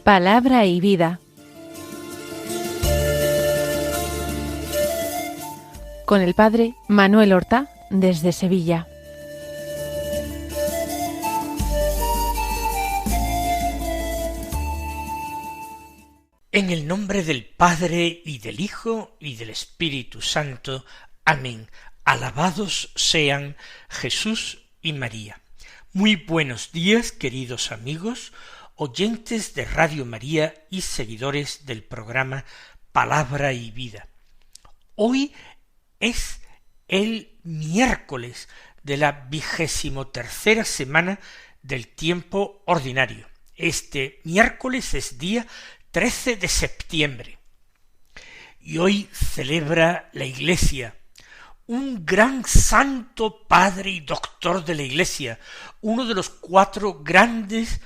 Palabra y vida. Con el padre Manuel Horta, desde Sevilla. En el nombre del Padre, y del Hijo, y del Espíritu Santo. Amén. Alabados sean Jesús y María. Muy buenos días, queridos amigos, oyentes de Radio María y seguidores del programa Palabra y Vida. Hoy es el miércoles de la 23ª semana del tiempo ordinario. Este miércoles es día 13 de septiembre. Y hoy celebra la Iglesia un gran santo padre y doctor de la Iglesia, uno de los 4 grandes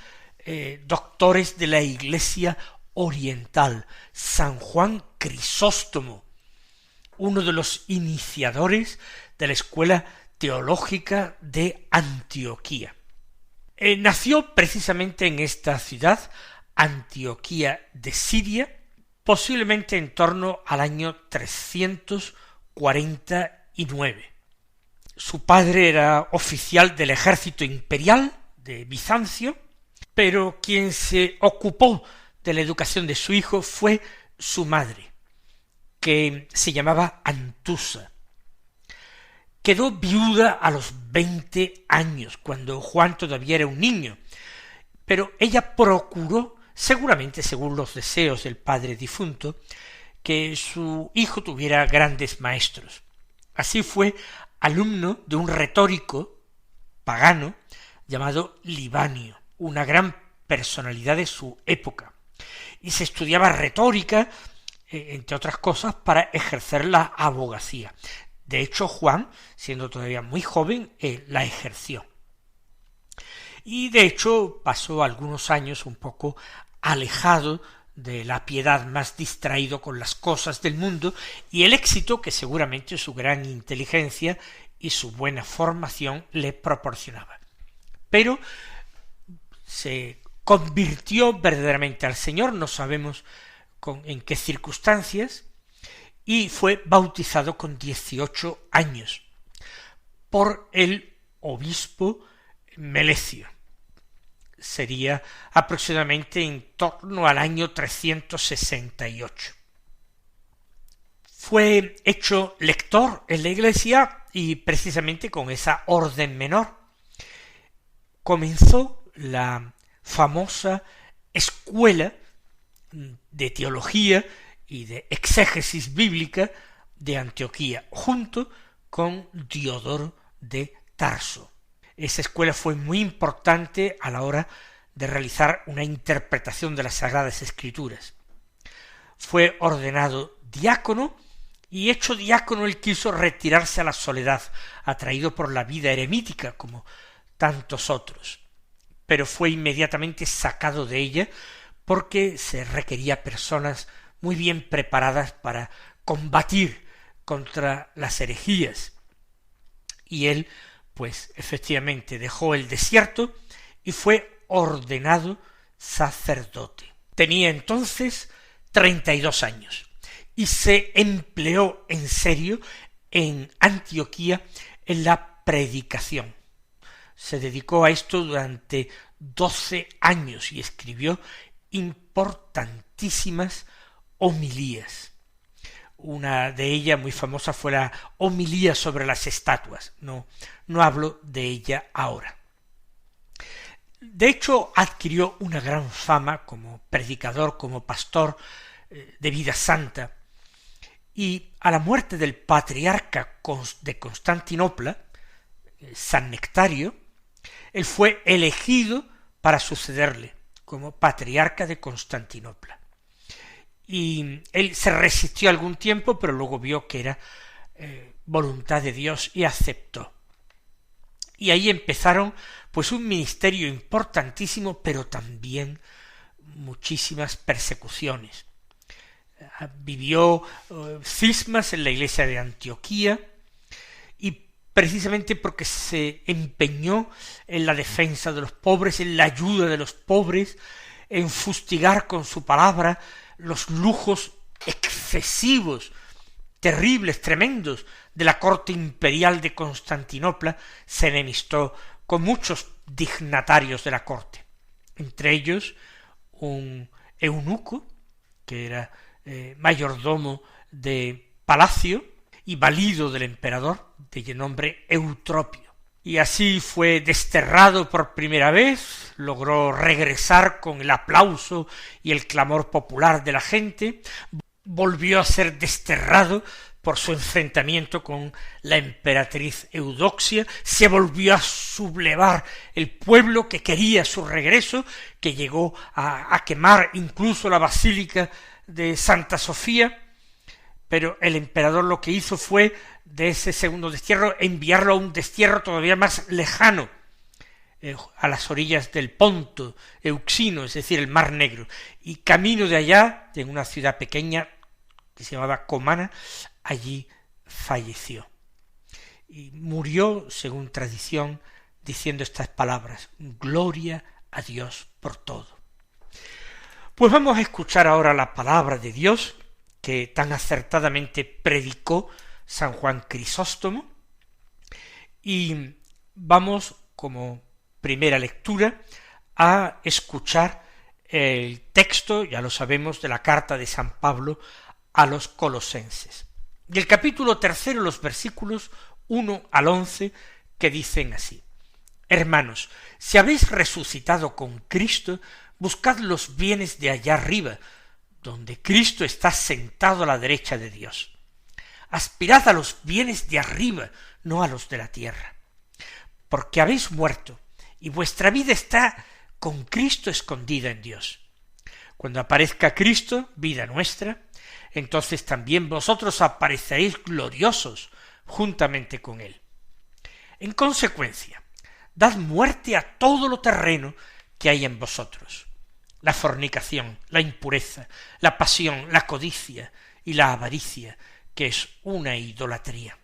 doctores de la Iglesia oriental, San Juan Crisóstomo, uno de los iniciadores de la escuela teológica de Antioquía. Nació precisamente en esta ciudad, Antioquía de Siria, posiblemente en torno al año 349. Su padre era oficial del ejército imperial de Bizancio, pero quien se ocupó de la educación de su hijo fue su madre, que se llamaba Antusa. Quedó viuda a los 20 años, cuando Juan todavía era un niño, pero ella procuró, seguramente según los deseos del padre difunto, que su hijo tuviera grandes maestros. Así fue alumno de un retórico pagano llamado Libanio, una gran personalidad de su época, y se estudiaba retórica, entre otras cosas, para ejercer la abogacía. De hecho, Juan, siendo todavía muy joven, la ejerció. Y de hecho pasó algunos años un poco alejado de la piedad, más distraído con las cosas del mundo, y el éxito que seguramente su gran inteligencia y su buena formación le proporcionaba. Pero se convirtió verdaderamente al Señor, no sabemos en qué circunstancias, y fue bautizado con 18 años por el obispo Melecio. Sería aproximadamente en torno al año 368. Fue hecho lector en la Iglesia y precisamente con esa orden menor comenzó la famosa escuela de teología y de exégesis bíblica de Antioquía, junto con Diodoro de Tarso. Esa escuela fue muy importante a la hora de realizar una interpretación de las Sagradas Escrituras. Fue ordenado diácono, y hecho diácono él quiso retirarse a la soledad, atraído por la vida eremítica como tantos otros, pero fue inmediatamente sacado de ella porque se requería personas muy bien preparadas para combatir contra las herejías. Y él, pues efectivamente dejó el desierto y fue ordenado sacerdote. Tenía entonces 32 años y se empleó en serio en Antioquía en la predicación. Se dedicó a esto durante 12 años y escribió importantísimas homilías. Una de ellas muy famosa fue la homilía sobre las estatuas. No hablo de ella ahora. De hecho, adquirió una gran fama como predicador, como pastor de vida santa, y a la muerte del patriarca de Constantinopla, San Nectario, él fue elegido para sucederle como patriarca de Constantinopla. Y él se resistió algún tiempo, pero luego vio que era voluntad de Dios y aceptó. Y ahí empezaron pues un ministerio importantísimo, pero también muchísimas persecuciones. Vivió cismas en la iglesia de Antioquía, y precisamente porque se empeñó en la defensa de los pobres, en la ayuda de los pobres, en fustigar con su palabra los lujos excesivos, terribles, tremendos, de la corte imperial de Constantinopla, se enemistó con muchos dignatarios de la corte, entre ellos un eunuco, que era mayordomo de palacio y valido del emperador, de nombre Eutropio. Y así fue desterrado por primera vez, logró regresar con el aplauso y el clamor popular de la gente, volvió a ser desterrado por su enfrentamiento con la emperatriz Eudoxia, se volvió a sublevar el pueblo que quería su regreso, que llegó a quemar incluso la basílica de Santa Sofía, pero el emperador lo que hizo fue, de ese segundo destierro, enviarlo a un destierro todavía más lejano, a las orillas del Ponto Euxino, es decir, el Mar Negro, y camino de allá, en una ciudad pequeña que se llamaba Comana, allí falleció. Y murió, según tradición, diciendo estas palabras: gloria a Dios por todo. Pues vamos a escuchar ahora la palabra de Dios que tan acertadamente predicó San Juan Crisóstomo, y vamos, como primera lectura, a escuchar el texto, ya lo sabemos, de la carta de San Pablo a los Colosenses. Y el capítulo 3, los versículos 1 al 11, que dicen así: Hermanos, si habéis resucitado con Cristo, buscad los bienes de allá arriba, donde Cristo está sentado a la derecha de Dios. Aspirad a los bienes de arriba, no a los de la tierra, porque habéis muerto, y vuestra vida está con Cristo escondida en Dios. Cuando aparezca Cristo, vida nuestra, entonces también vosotros apareceréis gloriosos juntamente con Él. En consecuencia, dad muerte a todo lo terreno que hay en vosotros: la fornicación, la impureza, la pasión, la codicia y la avaricia, que es una idolatría.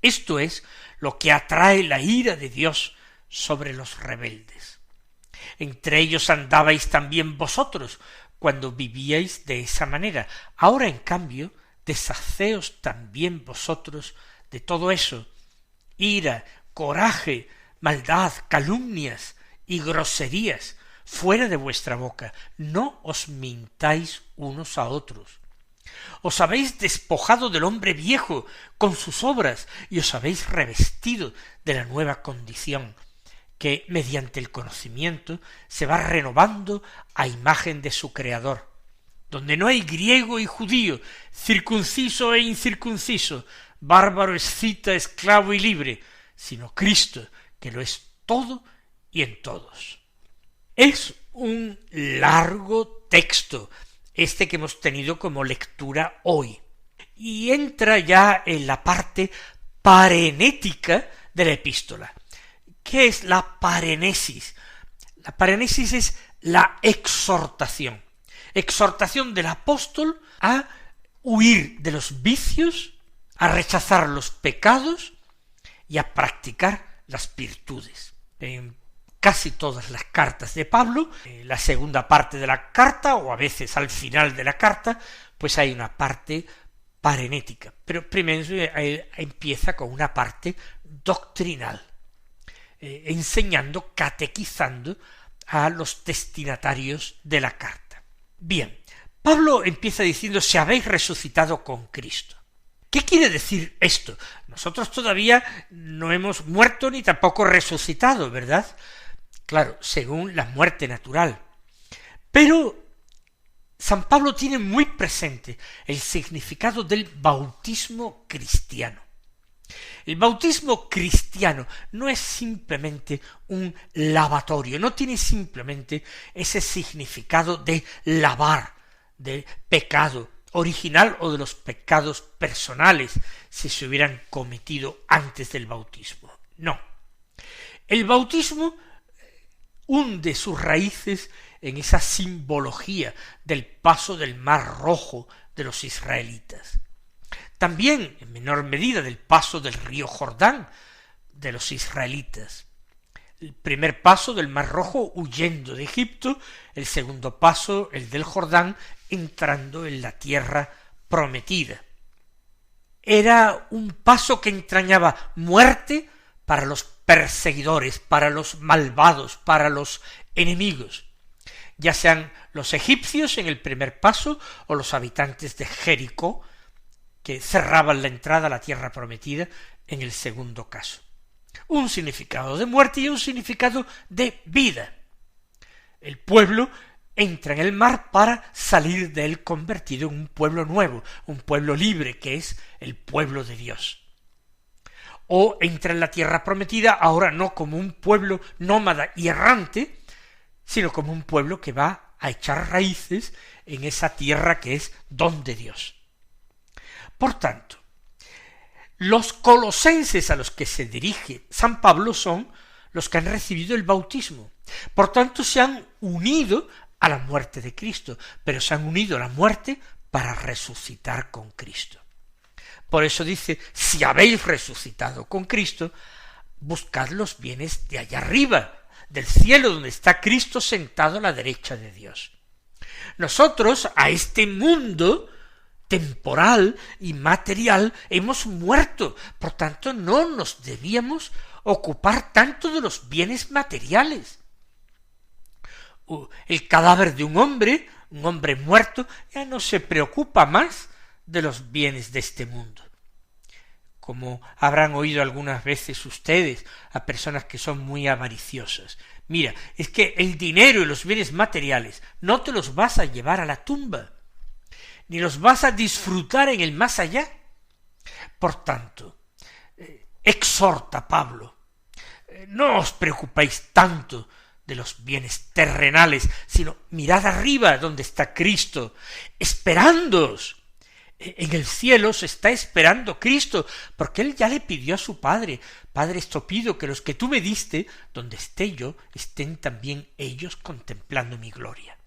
Esto es lo que atrae la ira de Dios sobre los rebeldes. Entre ellos andabais también vosotros, cuando vivíais de esa manera. Ahora, en cambio, deshaceos también vosotros de todo eso: ira, coraje, maldad, calumnias y groserías, fuera de vuestra boca. No os mintáis unos a otros. Os habéis despojado del hombre viejo con sus obras, y os habéis revestido de la nueva condición, que mediante el conocimiento se va renovando a imagen de su Creador, donde no hay griego y judío, circunciso e incircunciso, bárbaro, escita, esclavo y libre, sino Cristo, que lo es todo y en todos. Es un largo texto este que hemos tenido como lectura hoy, y entra ya en la parte parenética de la epístola. ¿Qué es la parenesis? La parenesis es la exhortación del apóstol a huir de los vicios, a rechazar los pecados y a practicar las virtudes. En casi todas las cartas de Pablo, la segunda parte de la carta, o a veces al final de la carta, pues hay una parte parenética, pero primero empieza con una parte doctrinal, enseñando, catequizando a los destinatarios de la carta. Bien, Pablo empieza diciendo: si habéis resucitado con Cristo. ¿Qué quiere decir esto? Nosotros todavía no hemos muerto ni tampoco resucitado, ¿verdad? Claro, según la muerte natural. Pero San Pablo tiene muy presente el significado del bautismo cristiano. El bautismo cristiano no es simplemente un lavatorio, no tiene simplemente ese significado de lavar, de pecado original o de los pecados personales si se hubieran cometido antes del bautismo. No. El bautismo hunde sus raíces en esa simbología del paso del Mar Rojo de los israelitas. También, en menor medida, del paso del río Jordán de los israelitas. El primer paso del Mar Rojo huyendo de Egipto, el segundo paso el del Jordán entrando en la tierra prometida. Era un paso que entrañaba muerte para los perseguidores, para los malvados, para los enemigos, ya sean los egipcios en el primer paso o los habitantes de Jericó, que cerraban la entrada a la tierra prometida en el segundo caso. Un significado de muerte y un significado de vida. El pueblo entra en el mar para salir de él convertido en un pueblo nuevo, un pueblo libre, que es el pueblo de Dios. O entra en la tierra prometida ahora no como un pueblo nómada y errante, sino como un pueblo que va a echar raíces en esa tierra que es don de Dios. Por tanto, los colosenses a los que se dirige San Pablo son los que han recibido el bautismo. Por tanto, se han unido a la muerte de Cristo, pero se han unido a la muerte para resucitar con Cristo. Por eso dice, si habéis resucitado con Cristo, buscad los bienes de allá arriba, del cielo donde está Cristo sentado a la derecha de Dios. Nosotros a este mundo temporal y material hemos muerto, por tanto no nos debíamos ocupar tanto de los bienes materiales. El cadáver de un hombre muerto, ya no se preocupa más de los bienes de este mundo. Como habrán oído algunas veces ustedes a personas que son muy avariciosas. Mira, es que el dinero y los bienes materiales no te los vas a llevar a la tumba, ni los vas a disfrutar en el más allá. Por tanto, exhorta Pablo, no os preocupéis tanto de los bienes terrenales, sino mirad arriba donde está Cristo, esperándoos. En el cielo se está esperando Cristo, porque Él ya le pidió a su Padre, Padre, esto pido, que los que tú me diste, donde esté yo, estén también ellos contemplando mi gloria.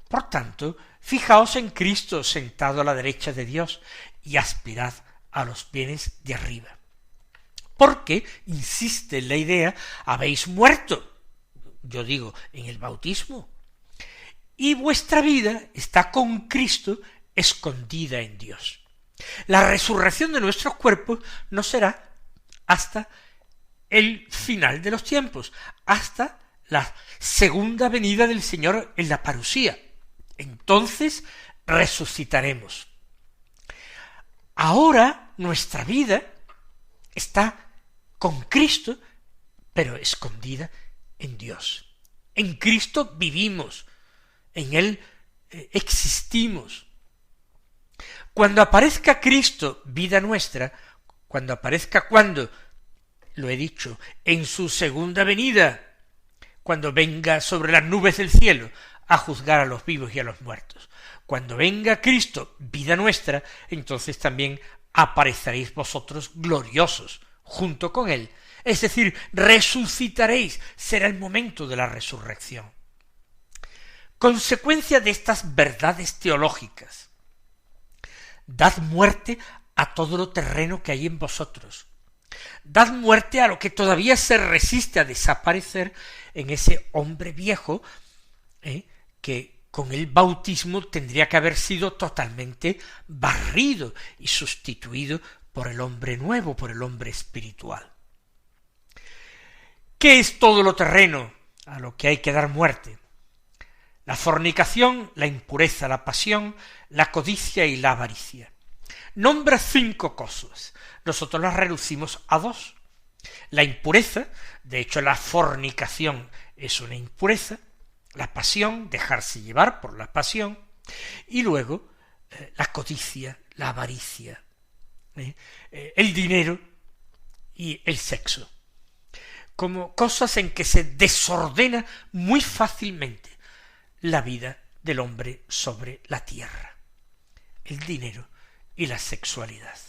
Por tanto, fijaos en Cristo sentado a la derecha de Dios y aspirad a los bienes de arriba. Porque, insiste en la idea, habéis muerto, yo digo, en el bautismo, y vuestra vida está con Cristo escondida en Dios. La resurrección de nuestros cuerpos no será hasta el final de los tiempos, hasta la segunda venida del Señor en la parusía. Entonces resucitaremos. Ahora nuestra vida está con Cristo, pero escondida en Dios. En Cristo vivimos, en Él existimos. Cuando aparezca Cristo, vida nuestra, cuando, lo he dicho, en su segunda venida, cuando venga sobre las nubes del cielo a juzgar a los vivos y a los muertos, cuando venga Cristo, vida nuestra, entonces también apareceréis vosotros gloriosos junto con Él. Es decir, resucitaréis, será el momento de la resurrección. Consecuencia de estas verdades teológicas: dad muerte a todo lo terreno que hay en vosotros. Dad muerte a lo que todavía se resiste a desaparecer en ese hombre viejo, que con el bautismo tendría que haber sido totalmente barrido y sustituido por el hombre nuevo, por el hombre espiritual. ¿Qué es todo lo terreno a lo que hay que dar muerte? La fornicación, la impureza, la pasión, la codicia y la avaricia. Nombra 5 cosas. Nosotros las reducimos a 2. La impureza, de hecho la fornicación es una impureza, la pasión, dejarse llevar por la pasión, y luego la codicia, la avaricia, el dinero y el sexo, como cosas en que se desordena muy fácilmente la vida del hombre sobre la tierra. El dinero y la sexualidad.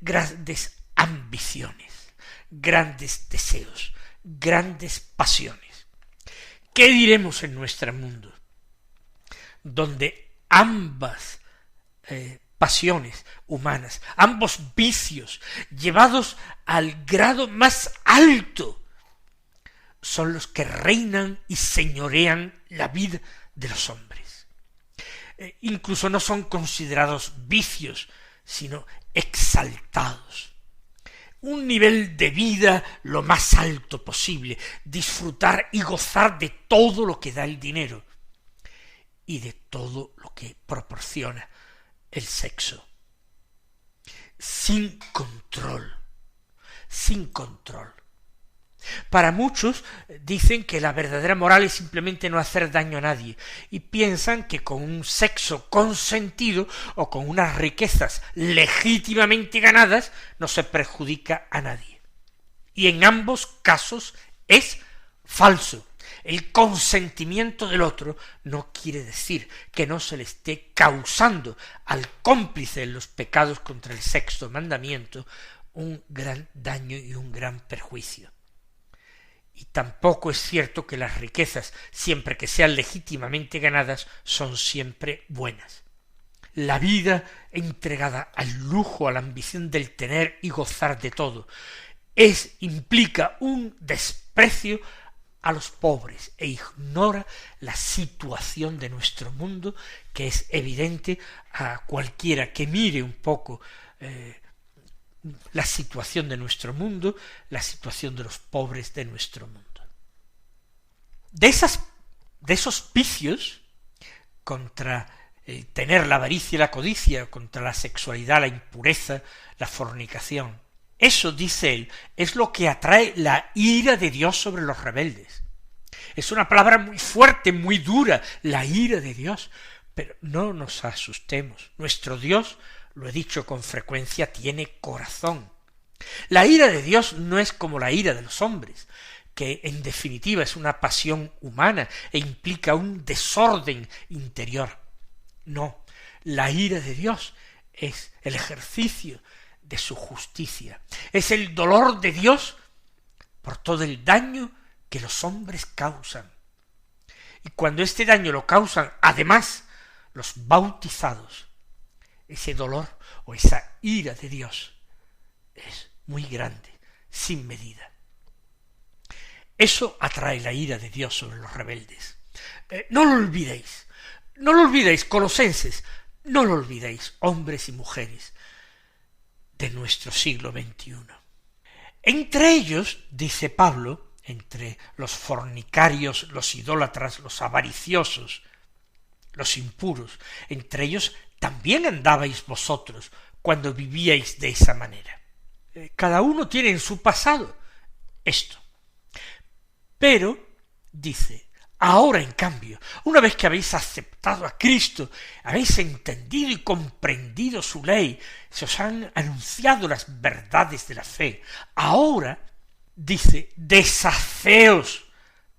Grandes ambiciones, grandes deseos, grandes pasiones. ¿Qué diremos en nuestro mundo? Donde ambas pasiones humanas, ambos vicios, llevados al grado más alto, son los que reinan y señorean la vida de los hombres. Incluso no son considerados vicios, sino exaltados. Un nivel de vida lo más alto posible, disfrutar y gozar de todo lo que da el dinero y de todo lo que proporciona el sexo. Sin control, sin control. Para muchos dicen que la verdadera moral es simplemente no hacer daño a nadie y piensan que con un sexo consentido o con unas riquezas legítimamente ganadas no se perjudica a nadie. Y en ambos casos es falso. El consentimiento del otro no quiere decir que no se le esté causando al cómplice en los pecados contra el sexto mandamiento un gran daño y un gran perjuicio. Y tampoco es cierto que las riquezas, siempre que sean legítimamente ganadas, son siempre buenas. La vida entregada al lujo, a la ambición del tener y gozar de todo, implica un desprecio a los pobres e ignora la situación de nuestro mundo, que es evidente a cualquiera que mire un poco la situación de nuestro mundo, la situación de los pobres de nuestro mundo. De esos vicios contra el tener, la avaricia y la codicia, contra la sexualidad, la impureza, la fornicación, eso, dice él, es lo que atrae la ira de Dios sobre los rebeldes. Es una palabra muy fuerte, muy dura, la ira de Dios, pero no nos asustemos. Nuestro Dios, lo he dicho con frecuencia, tiene corazón. La ira de Dios no es como la ira de los hombres, que en definitiva es una pasión humana e implica un desorden interior. No, la ira de Dios es el ejercicio de su justicia, es el dolor de Dios por todo el daño que los hombres causan. Y cuando este daño lo causan, además, los bautizados, ese dolor o esa ira de Dios es muy grande, sin medida. Eso atrae la ira de Dios sobre los rebeldes. No lo olvidéis, colosenses, no lo olvidéis, hombres y mujeres de nuestro siglo XXI. Entre ellos, dice Pablo, entre los fornicarios, los idólatras, los avariciosos, los impuros, entre ellos también andabais vosotros cuando vivíais de esa manera. Cada uno tiene en su pasado esto. Pero, dice, ahora en cambio, una vez que habéis aceptado a Cristo, habéis entendido y comprendido su ley, se os han anunciado las verdades de la fe, ahora, dice, deshaceos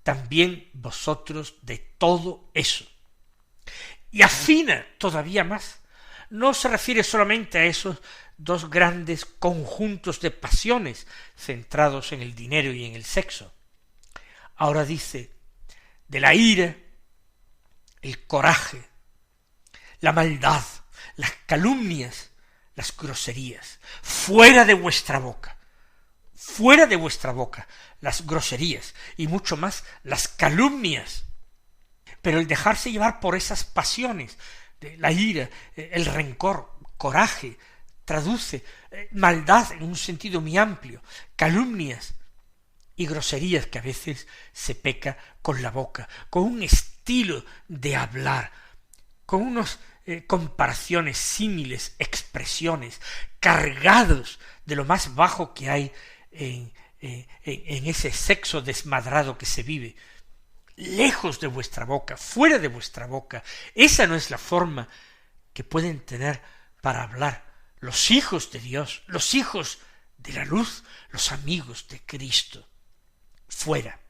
también vosotros de todo eso. Y afina todavía más. No se refiere solamente a esos dos grandes conjuntos de pasiones centrados en el dinero y en el sexo. Ahora dice, de la ira, el coraje, la maldad, las calumnias, las groserías, fuera de vuestra boca, las groserías y mucho más las calumnias. Pero el dejarse llevar por esas pasiones, de la ira, el rencor, coraje, traduce maldad en un sentido muy amplio, calumnias y groserías, que a veces se peca con la boca, con un estilo de hablar, con unas comparaciones, símiles, expresiones, cargados de lo más bajo que hay en ese sexo desmadrado que se vive. Lejos de vuestra boca, fuera de vuestra boca. Esa no es la forma que pueden tener para hablar los hijos de Dios, los hijos de la luz, los amigos de Cristo. Fuera.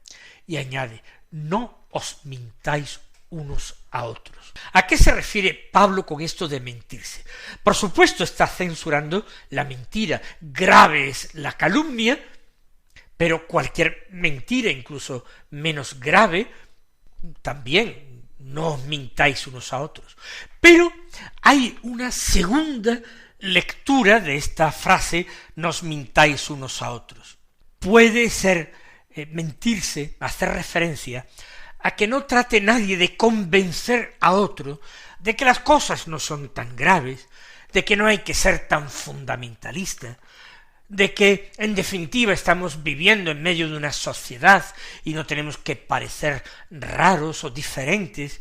Y añade, no os mintáis unos a otros. ¿A qué se refiere Pablo con esto de mentirse? Por supuesto está censurando la mentira. Grave es la calumnia, pero cualquier mentira, incluso menos grave, también no os mintáis unos a otros. Pero hay una segunda lectura de esta frase, no os mintáis unos a otros. Puede ser mentirse, hacer referencia a que no trate nadie de convencer a otro de que las cosas no son tan graves, de que no hay que ser tan fundamentalista, de que en definitiva estamos viviendo en medio de una sociedad y no tenemos que parecer raros o diferentes.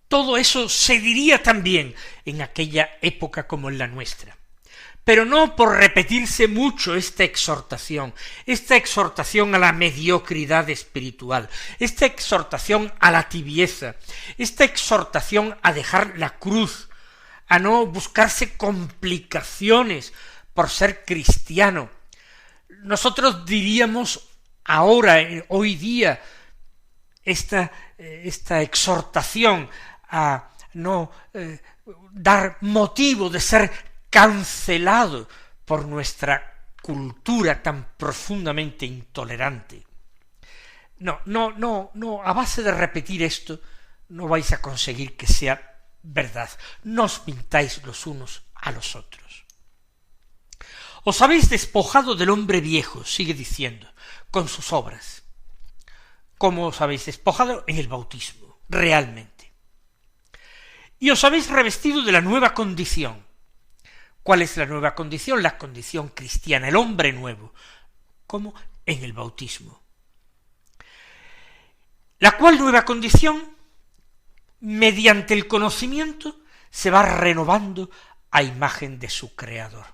Todo eso se diría también en aquella época como en la nuestra, pero no por repetirse mucho esta exhortación a la mediocridad espiritual, esta exhortación a la tibieza, esta exhortación a dejar la cruz, a no buscarse complicaciones por ser cristiano. Nosotros diríamos ahora, hoy día, esta exhortación a no dar motivo de ser cancelado por nuestra cultura tan profundamente intolerante. No, a base de repetir esto, no vais a conseguir que sea verdad. No os mintáis los unos a los otros. Os habéis despojado del hombre viejo, sigue diciendo, con sus obras. ¿Cómo os habéis despojado? En el bautismo, realmente. Y os habéis revestido de la nueva condición. ¿Cuál es la nueva condición? La condición cristiana, el hombre nuevo. ¿Cómo? En el bautismo. La cual nueva condición, mediante el conocimiento, se va renovando a imagen de su Creador.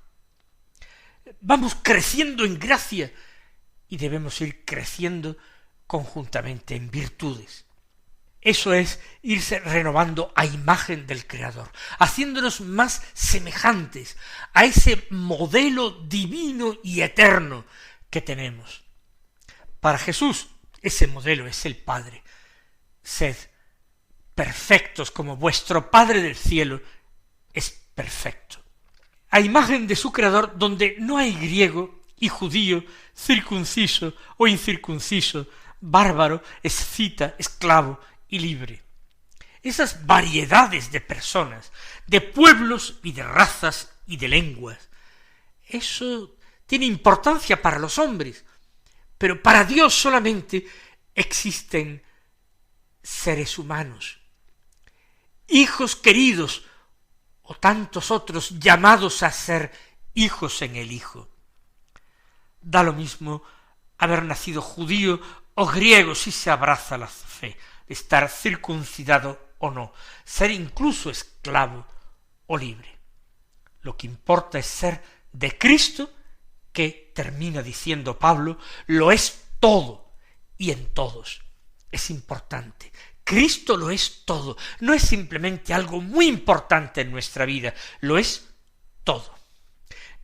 Vamos creciendo en gracia y debemos ir creciendo conjuntamente en virtudes. Eso es irse renovando a imagen del Creador, haciéndonos más semejantes a ese modelo divino y eterno que tenemos. Para Jesús, ese modelo es el Padre. Sed perfectos como vuestro Padre del cielo es perfecto. A imagen de su Creador, donde no hay griego y judío, circunciso o incircunciso, bárbaro, escita, esclavo y libre. Esas variedades de personas, de pueblos y de razas y de lenguas, eso tiene importancia para los hombres, pero para Dios solamente existen seres humanos, hijos queridos, o tantos otros llamados a ser hijos en el Hijo. Da lo mismo haber nacido judío o griego si se abraza la fe, estar circuncidado o no, ser incluso esclavo o libre. Lo que importa es ser de Cristo, que, termina diciendo Pablo, lo es todo y en todos. Es importante. Cristo lo es todo, no es simplemente algo muy importante en nuestra vida, lo es todo.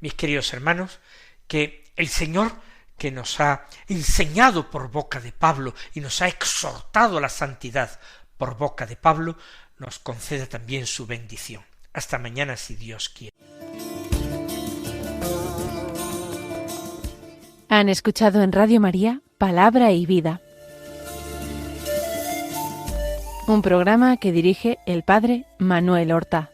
Mis queridos hermanos, que el Señor, que nos ha enseñado por boca de Pablo y nos ha exhortado a la santidad por boca de Pablo, nos conceda también su bendición. Hasta mañana si Dios quiere. Han escuchado en Radio María Palabra y Vida, un programa que dirige el Padre Manuel Horta.